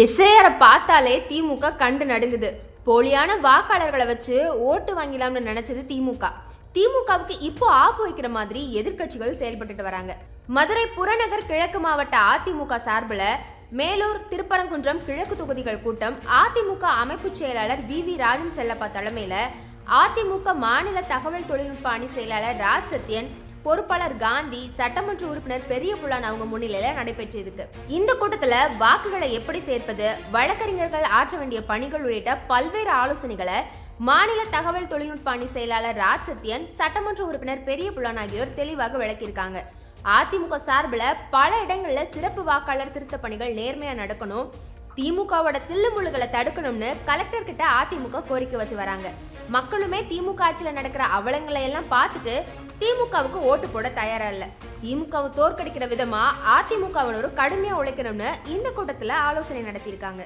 எஸ்ஐஆரை பார்த்தாலே திமுக கண்டு நடுங்குது. போலியான வாக்காளர்களை வச்சு ஓட்டு வாங்கலாம்னு நினைச்சது திமுகவுக்கு இப்போ ஆப்பு வைக்கிற மாதிரி எதிர்கட்சிகள் செயல்பட்டு வராங்க. மதுரை புறநகர் கிழக்கு மாவட்ட அதிமுக சார்பில் மேலூர், திருப்பரங்குன்றம் கிழக்கு தொகுதிகள் கூட்டம் அதிமுக அமைப்பு செயலாளர் வி ராஜன் செல்லப்பா தலைமையில அதிமுக மாநில தகவல் தொழில்நுட்ப அணி செயலாளர் ராஜ் சத்யன், பொறுப்பாளர் காந்தி, சட்டமன்ற உறுப்பினர் பெரிய புலான் அவங்க முன்னிலையில நடைபெற்று இருக்கு. இந்த கூட்டத்துல வாக்குகளை எப்படி சேர்ப்பது, வழக்கறிஞர்கள் ஆற்ற வேண்டிய பணிகள் உள்ளிட்ட பல்வேறு ஆலோசனைகளை மாநில தகவல் தொழில்நுட்ப அணி செயலாளர் ராஜ் சத்யன், சட்டமன்ற உறுப்பினர் பெரிய புலான் ஆகியோர் தெளிவாக விளக்கியிருக்காங்க. அதிமுக சார்பில் பல இடங்கள்ல சிறப்பு வாக்காளர் திருத்த பணிகள் நேர்மையா நடக்கணும், திமுகவோட தில்லுமுள்ளுகளை தடுக்கணும்னு கலெக்டர் கிட்ட அதிமுக கோரிக்கை வச்சு வராங்க. மக்களுமே திமுக ஆட்சியில நடக்கிற அவலங்களை எல்லாம் பார்த்துட்டு திமுகவுக்கு ஓட்டு போட தயாரா இல்ல. திமுகவை தோற்கடிக்கிற விதமா அதிமுகவினரும் கடுமையா உழைக்கணும்னு இந்த கூட்டத்துல ஆலோசனை நடத்தியிருக்காங்க.